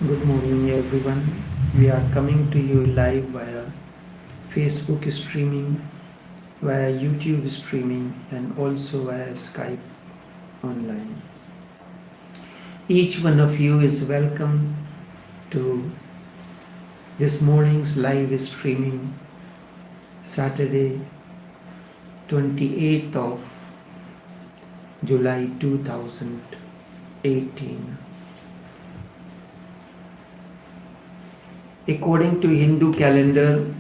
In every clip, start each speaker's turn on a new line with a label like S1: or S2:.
S1: Good morning, everyone. We are coming to you live via Facebook streaming, via YouTube streaming, and also via Skype online. Each one of you is welcome to this morning's live streaming, Saturday, 28th of July 2018. According to Hindu calendar,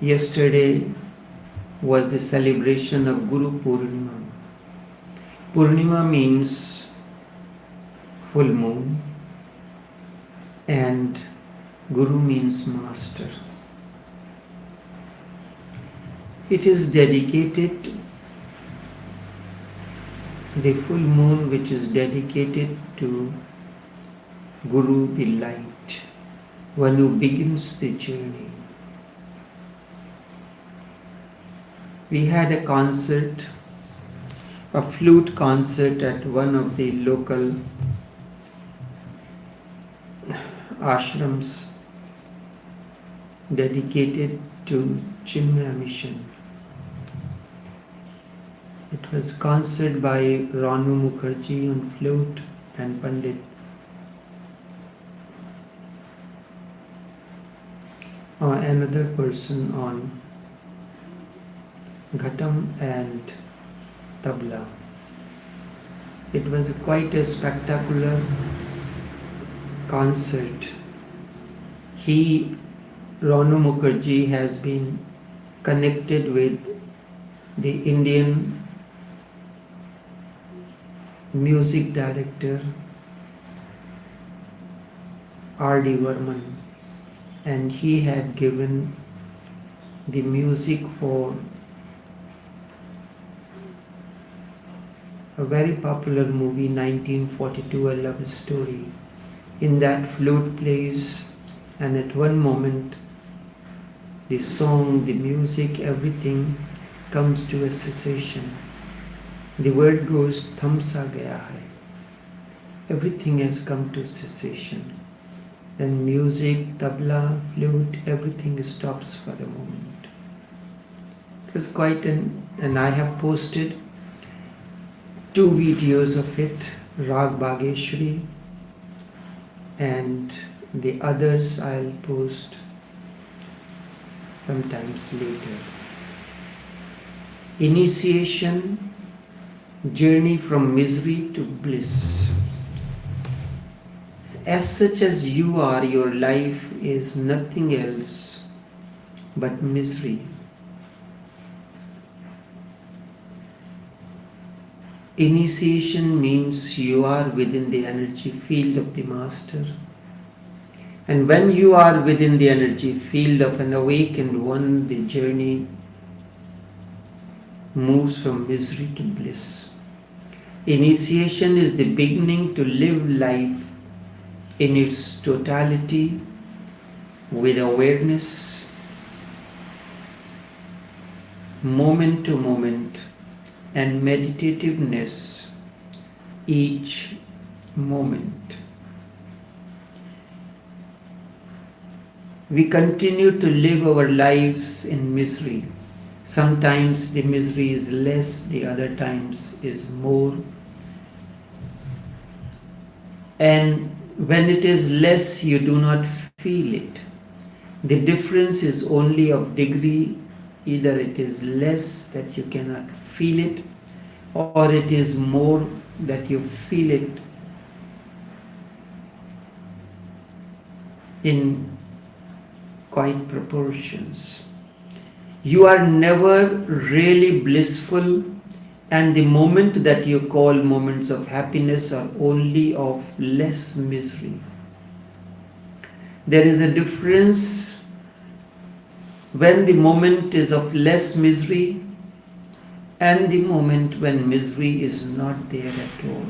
S1: yesterday was the celebration of Guru Purnima. Purnima means full moon and Guru means master. It is dedicated, the full moon which is dedicated to Guru, the light, one who begins the journey. We had a concert, a flute concert at one of the local ashrams dedicated to Chinmaya Mission. It was a concert by Ranu Mukherjee on flute and Pandit another person on ghatam and tabla. It was quite a spectacular concert. Ranu Mukherjee, has been connected with the Indian music director R.D. Varman, and he had given the music for a very popular movie, 1942, A Love Story. In that, flute plays, and at one moment the song, the music, everything comes to a cessation. The word goes, tham sa gaya hai. Everything has come to cessation. Then music, tabla, flute, everything stops for a moment. It was quite and I have posted 2 videos of it, Rag Bageshwari, and the others I'll post sometimes later. Initiation, journey from misery to bliss. As such as you are, your life is nothing else but misery. Initiation means you are within the energy field of the Master. And when you are within the energy field of an awakened one, the journey moves from misery to bliss. Initiation is the beginning to live life in its totality with awareness, moment to moment, and meditativeness each moment. We continue to live our lives in misery. Sometimes the misery is less, the other times is more. And when it is less, you do not feel it. The difference is only of degree. Either it is less that you cannot feel it, or it is more that you feel it in quite proportions. You are never really blissful, and the moment that you call moments of happiness are only of less misery. There is a difference when the moment is of less misery and the moment when misery is not there at all.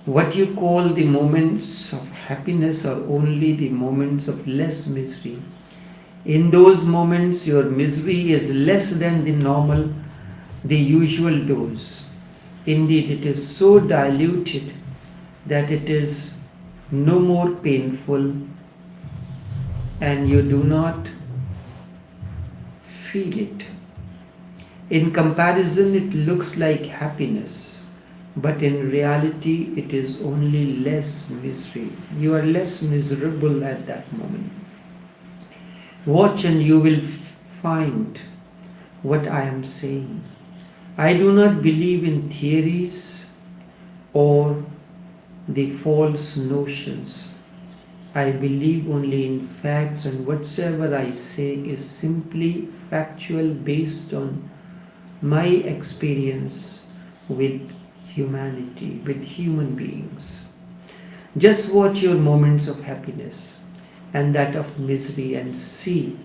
S1: What you call the moments of happiness are only the moments of less misery. In those moments, your misery is less than the normal, the usual dose. Indeed, it is so diluted that it is no more painful and you do not feel it. In comparison, it looks like happiness, but in reality, it is only less misery. You are less miserable at that moment. Watch and you will find what I am saying. I do not believe in theories or the false notions. I believe only in facts, and whatsoever I say is simply factual based on my experience with humanity, with human beings. Just watch your moments of happiness and that of misery and see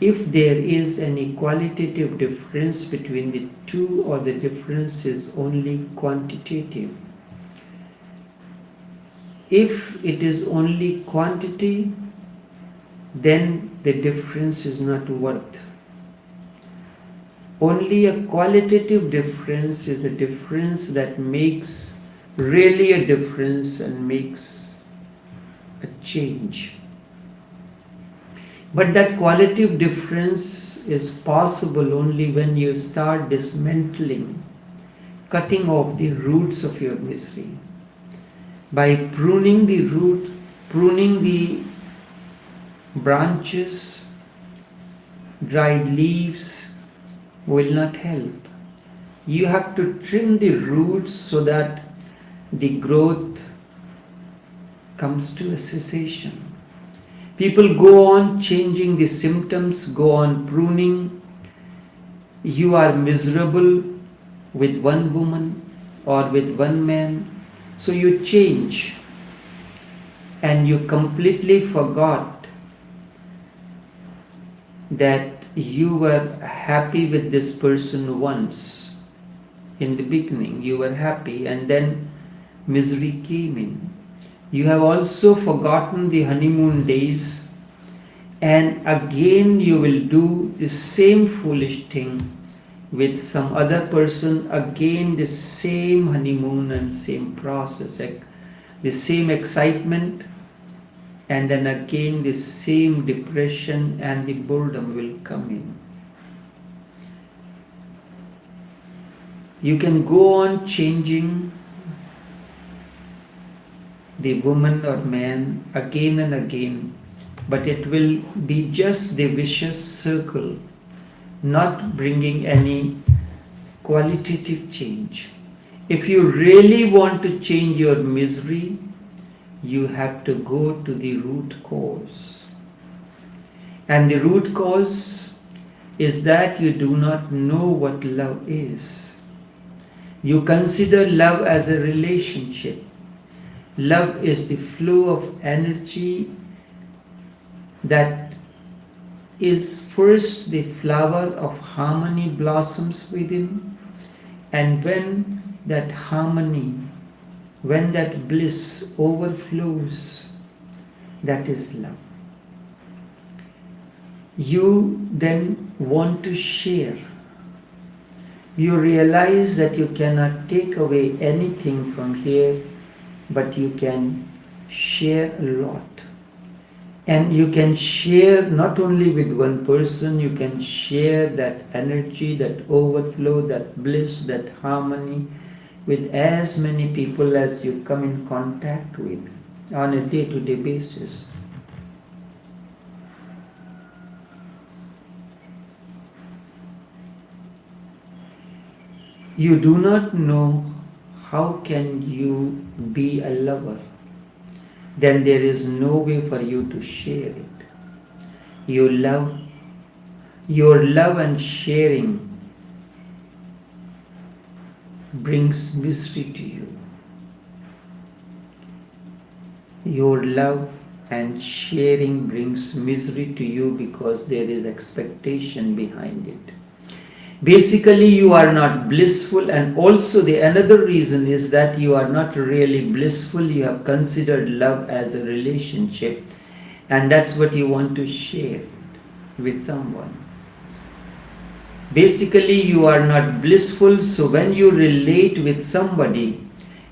S1: if there is any qualitative difference between the two, or the difference is only quantitative. If it is only quantity, then the difference is not worth. Only a qualitative difference is the difference that makes really a difference and makes a change. But that qualitative difference is possible only when you start dismantling, cutting off the roots of your misery. By pruning the root, pruning the branches, dried leaves will not help. You have to trim the roots so that the growth comes to a cessation. People go on changing the symptoms, go on pruning. You are miserable with one woman or with one man, so you change and you completely forgot that you were happy with this person once. In the beginning you were happy and then misery came in. You have also forgotten the honeymoon days, and again you will do the same foolish thing with some other person, again the same honeymoon and same process, the same excitement, and then again the same depression and the boredom will come in. You can go on changing the woman or man again and again, but it will be just the vicious circle, not bringing any qualitative change. If you really want to change your misery, you have to go to the root cause. And the root cause is that you do not know what love is. You consider love as a relationship. Love is the flow of energy that is first the flower of harmony blossoms within, and when that harmony, when that bliss overflows, that is love. You then want to share. You realize that you cannot take away anything from here, but you can share a lot. And you can share not only with one person, you can share that energy, that overflow, that bliss, that harmony with as many people as you come in contact with on a day-to-day basis. You do not know how can you be a lover. Then there is no way for you to share it. Your love and sharing brings misery to you. Your love and sharing brings misery to you because there is expectation behind it. Basically, you are not blissful, and also the another reason is that you are not really blissful. You have considered love as a relationship, and that's what you want to share with someone. Basically, you are not blissful, so when you relate with somebody,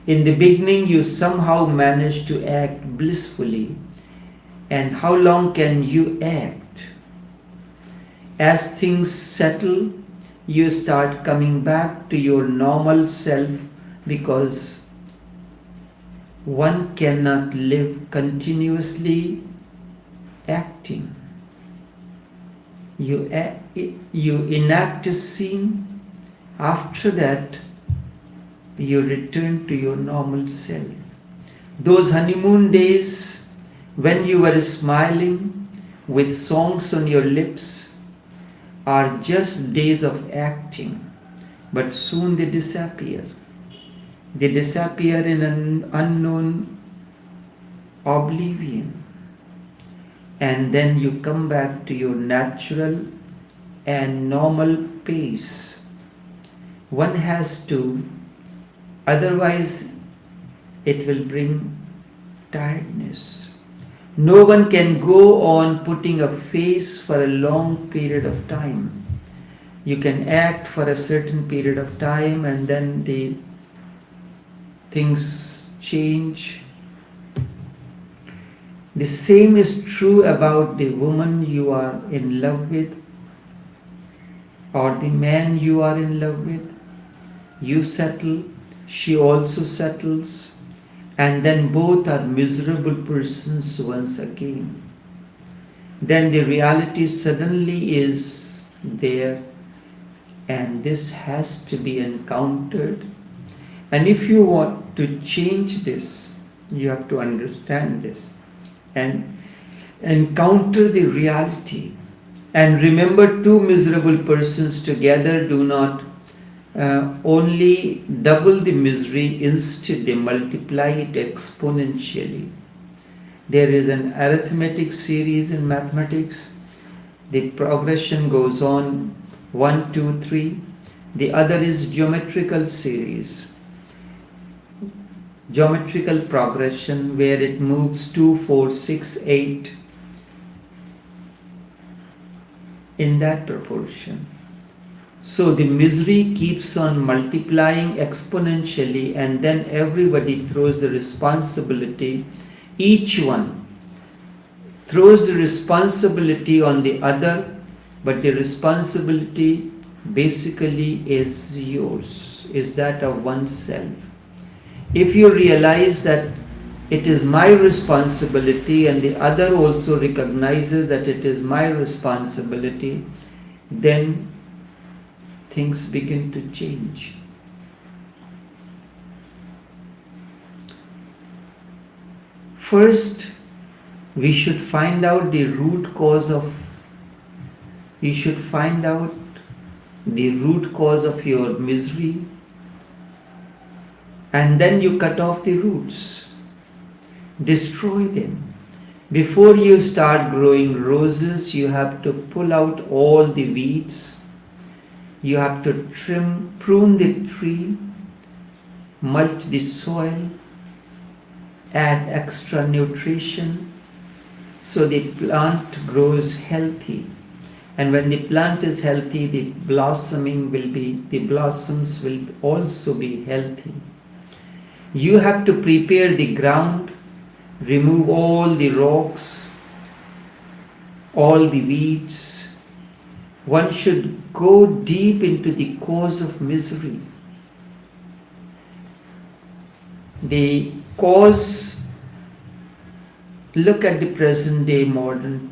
S1: In the beginning, you somehow manage to act blissfully. And how long can you act? As things settle, you start coming back to your normal self, because one cannot live continuously acting. You enact a scene, after that you return to your normal self. Those honeymoon days when you were smiling with songs on your lips are just days of acting, but soon they disappear. They disappear in an unknown oblivion. And then you come back to your natural and normal pace. One has to, otherwise it will bring tiredness. No one can go on putting a face for a long period of time. You can act for a certain period of time and then the things change. The same is true about the woman you are in love with or the man you are in love with. You settle, she also settles, and then both are miserable persons once again. Then the reality suddenly is there, and this has to be encountered. And if you want to change this, you have to understand this and encounter the reality. And remember, two miserable persons together do not only double the misery, instead they multiply it exponentially. There is an arithmetic series in mathematics. The progression goes on 1, 2, 3. The other is geometrical series. Geometrical progression where it moves 2, 4, 6, 8 in that proportion. So the misery keeps on multiplying exponentially, and then everybody throws the responsibility, each one throws the responsibility on the other, but the responsibility basically is yours, is that of oneself. If you realize that it is my responsibility and the other also recognizes that it is my responsibility, then things begin to change. First, we should find out the root cause of your misery, and then you cut off the roots, destroy them. Before you start growing roses, you have to pull out all the weeds. You have to prune the tree, mulch the soil, add extra nutrition so the plant grows healthy. And when the plant is healthy, the blossoms will also be healthy. You have to prepare the ground, remove all the rocks, all the weeds. One should go deep into the cause of misery. The cause, look at the present day modern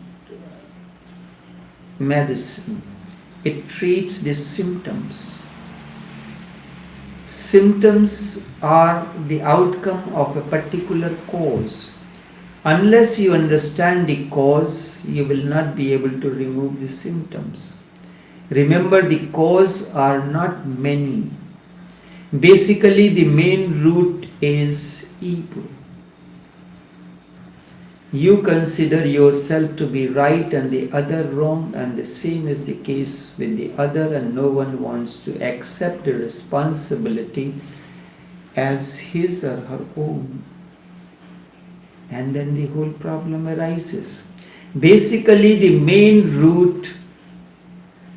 S1: medicine. It treats the symptoms. Symptoms are the outcome of a particular cause. Unless you understand the cause, you will not be able to remove the symptoms. Remember, the cause are not many. Basically, the main root is ego. You consider yourself to be right and the other wrong, and the same is the case with the other, and no one wants to accept the responsibility as his or her own. And then the whole problem arises. Basically, the main root,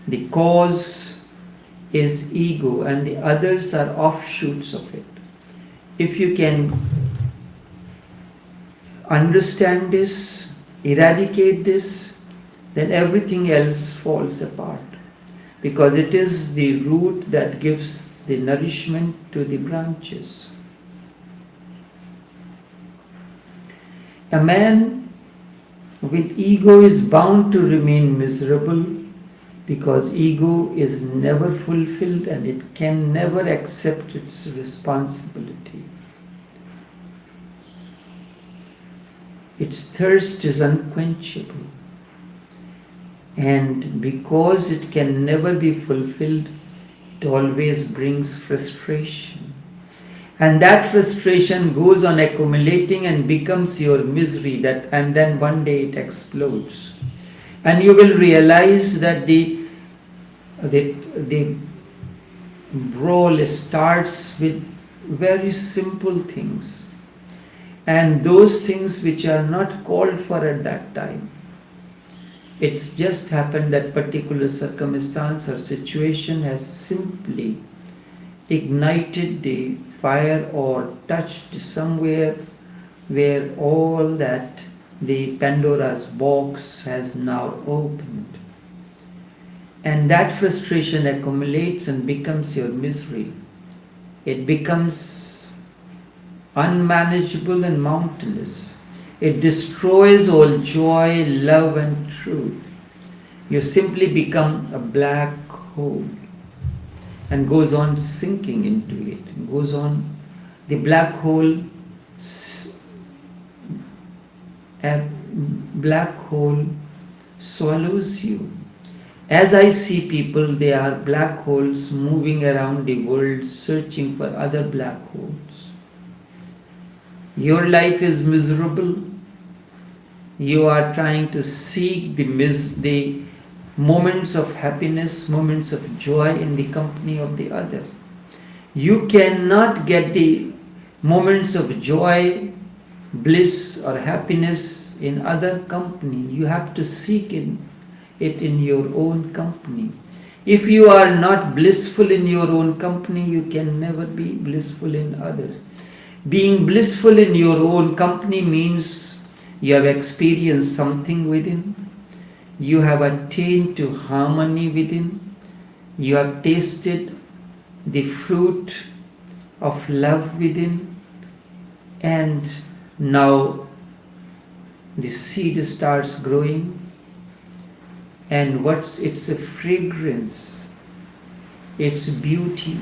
S1: the cause, is ego, and the others are offshoots of it. If you can understand this, eradicate this, then everything else falls apart. Because it is the root that gives the nourishment to the branches. A man with ego is bound to remain miserable because ego is never fulfilled and it can never accept its responsibility. Its thirst is unquenchable. And because it can never be fulfilled, it always brings frustration. And that frustration goes on accumulating and becomes your misery, and then one day it explodes. And you will realize that the brawl starts with very simple things. And those things which are not called for at that time. It's just happened that particular circumstance or situation has simply ignited the fire or touched somewhere where all that the Pandora's box has now opened. And that frustration accumulates and becomes your misery. It becomes unmanageable and mountainous. It destroys all joy, love and truth. You simply become a black hole and goes on sinking into it. Goes on, the black hole swallows you. As I see people, they are black holes moving around the world searching for other black holes. Your life is miserable. You are trying to seek the moments of happiness, moments of joy in the company of the other. You cannot get the moments of joy, bliss or happiness in other company. You have to seek it in your own company. If you are not blissful in your own company, you can never be blissful in others. Being blissful in your own company means you have experienced something within. You have attained to harmony within. You have tasted the fruit of love within. And now the seed starts growing. And it's a fragrance, it's beauty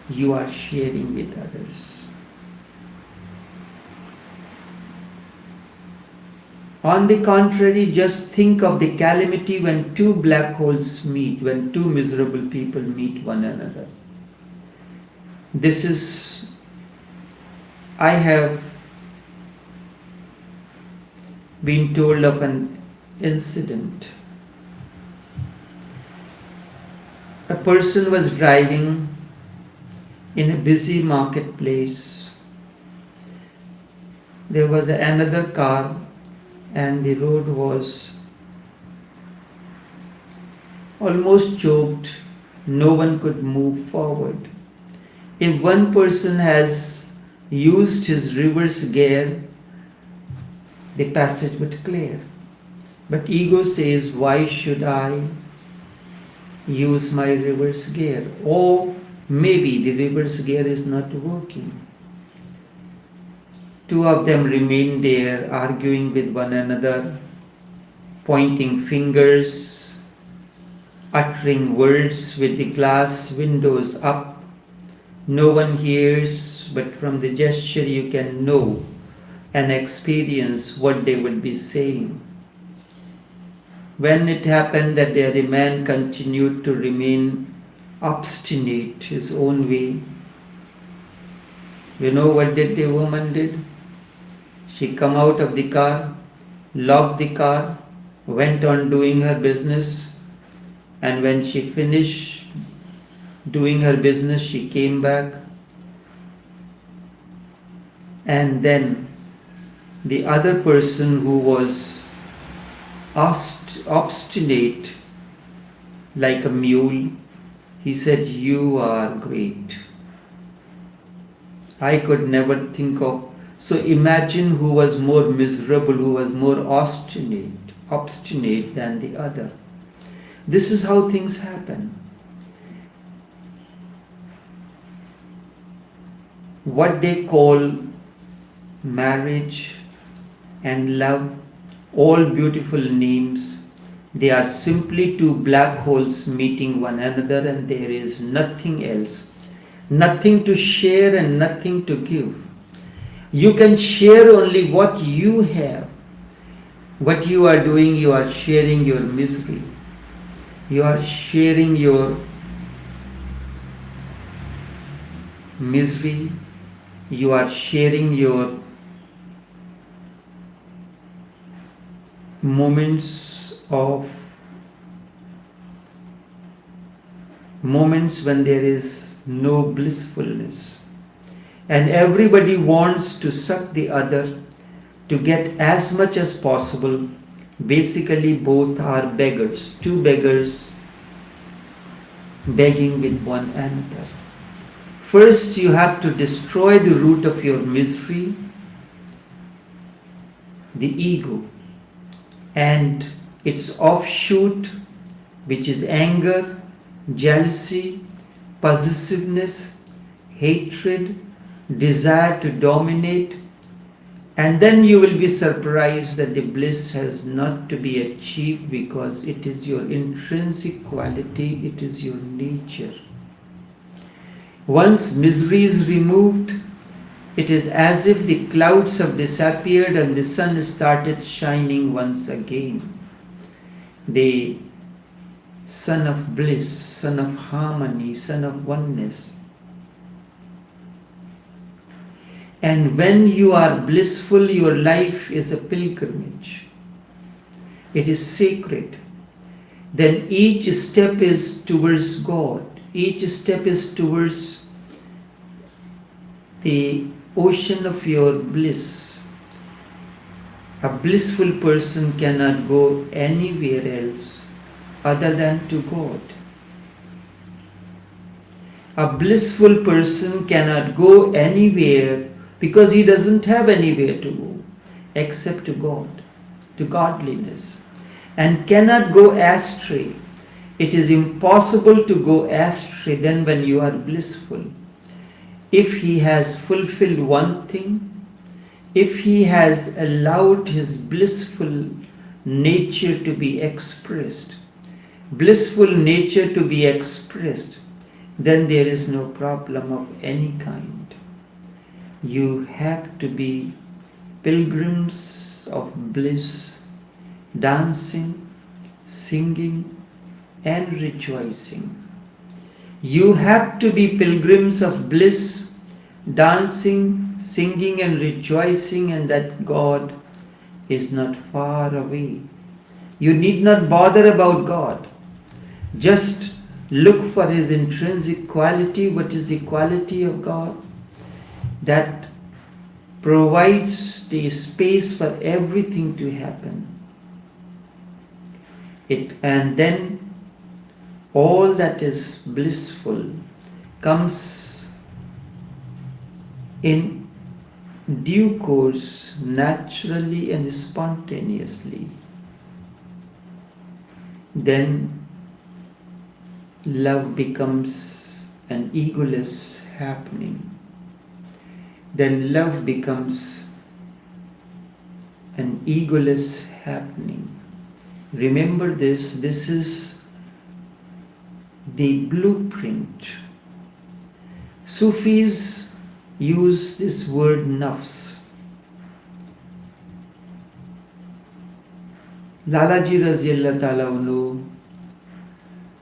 S1: you are sharing with others. On the contrary, just think of the calamity when two black holes meet, when two miserable people meet one another. I have been told of an incident. A person was driving in a busy marketplace. There was another car and the road was almost choked. No one could move forward. If one person has used his reverse gear, the passage would clear. But ego says, why should I use my reverse gear? Or maybe the reverse gear is not working. Two of them remain there arguing with one another, pointing fingers, uttering words with the glass windows up. No one hears, but from the gesture you can know and experience what they would be saying. When it happened that the man continued to remain obstinate his own way, you know what the woman did? She come out of the car, locked the car, went on doing her business, and when she finished doing her business, she came back, and then the other person who was obstinate like a mule, he said, "You are great. I could never think of. So imagine who was more miserable, who was more obstinate than the other. This is how things happen. What they call marriage and love, all beautiful names, they are simply two black holes meeting one another, and there is nothing else. Nothing to share and nothing to give. You can share only what you have. What you are doing, you are sharing your misery. You are sharing your misery. You are sharing your moments when there is no blissfulness. And everybody wants to suck the other to get as much as possible. Basically, both are beggars, two beggars begging with one another. First, you have to destroy the root of your misery, the ego, and its offshoot, which is anger, jealousy, possessiveness, hatred, desire to dominate, and then you will be surprised that the bliss has not to be achieved because it is your intrinsic quality, it is your nature. Once misery is removed, it is as if the clouds have disappeared and the sun started shining once again. The sun of bliss, sun of harmony, sun of oneness. And when you are blissful, your life is a pilgrimage. It is sacred. Then each step is towards God. Each step is towards the ocean of your bliss. A blissful person cannot go anywhere else other than to God. A blissful person cannot go anywhere because he doesn't have anywhere to go except to God, to godliness, and cannot go astray. It is impossible to go astray then when you are blissful. If he has fulfilled one thing, if he has allowed his blissful nature to be expressed, then there is no problem of any kind. You have to be pilgrims of bliss, dancing, singing, and rejoicing. You have to be pilgrims of bliss, dancing, singing, and rejoicing, and that God is not far away. You need not bother about God. Just look for His intrinsic quality. What is the quality of God? That provides the space for everything to happen. And then all that is blissful comes in due course, naturally and spontaneously. Then love becomes an egoless happening. Then love becomes an egoless happening. Remember this is the blueprint. Sufis use this word nafs. Lalaji Raziyallahu Ta'ala anhu,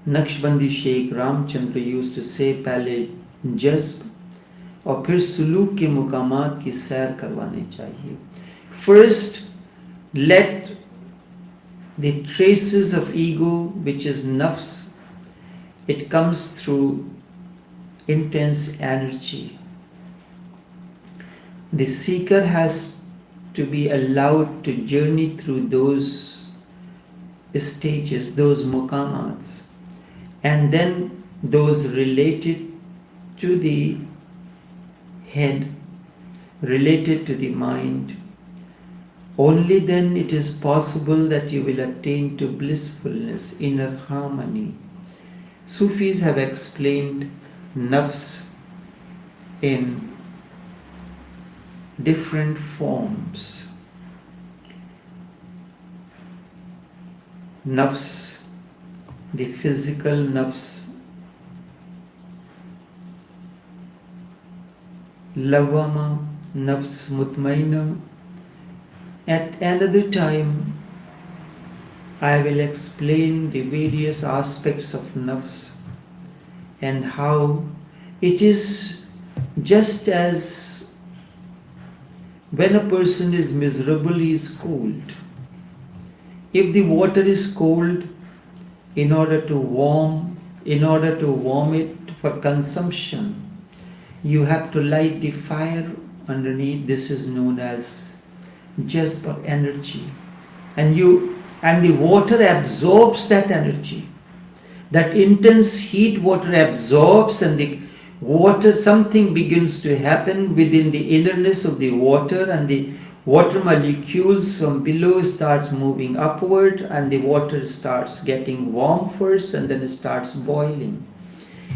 S1: Naqshbandi Sheikh Ramchandra used to say, पहले जज्ब और फिर सुलूक के मुकामात की सैर करवाने चाहिए. First, let the traces of ego, which is nafs, it comes through intense energy. The seeker has to be allowed to journey through those stages, those muqamats, and then those related to the head related to the mind, only then it is possible that you will attain to blissfulness, inner harmony. Sufis have explained nafs in different forms. Nafs, the physical nafs, lawama, nafs mutmaina. At another time, I will explain the various aspects of nafs and how it is just as when a person is miserable, he is cold. If the water is cold, in order to warm it for consumption, you have to light the fire underneath. This is known as jazba, energy. And the water absorbs that energy. That intense heat water absorbs, and the water, something begins to happen within the innerness of the water, and the water molecules from below starts moving upward, and the water starts getting warm first, and then it starts boiling.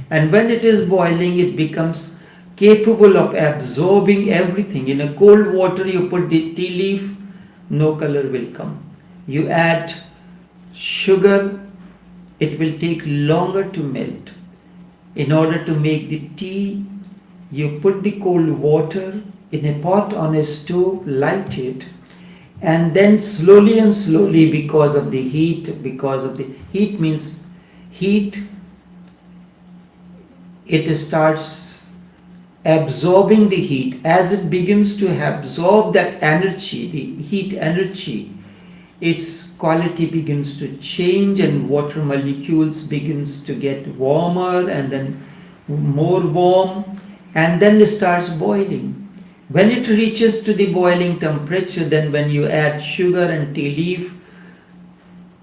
S1: And when it is boiling, it becomes capable of absorbing everything. In a cold water, you put the tea leaf, no color will come. You add sugar, it will take longer to melt. In order to make the tea, you put the cold water in a pot on a stove, light it, and then slowly and slowly, because of the heat means heat, it starts absorbing the heat. As it begins to absorb that energy, the heat energy, its quality begins to change, and water molecules begins to get warmer and then more warm, and then it starts boiling. When it reaches to the boiling temperature, then when you add sugar and tea leaf,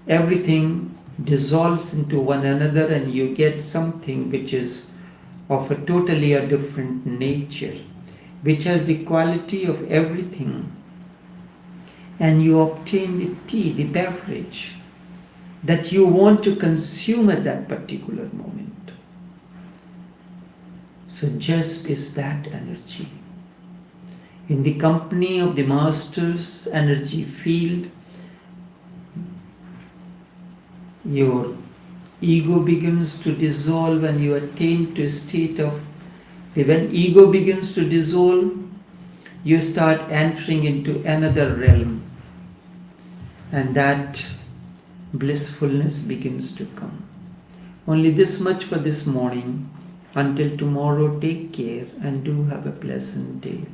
S1: everything dissolves into one another, and you get something which is of a totally a different nature, which has the quality of everything. And you obtain the tea, the beverage that you want to consume at that particular moment. So just is that energy. In the company of the master's energy field, your ego begins to dissolve, and you attain to a state of, when ego begins to dissolve, you start entering into another realm, and that blissfulness begins to come. Only this much for this morning. Until tomorrow, take care and do have a pleasant day.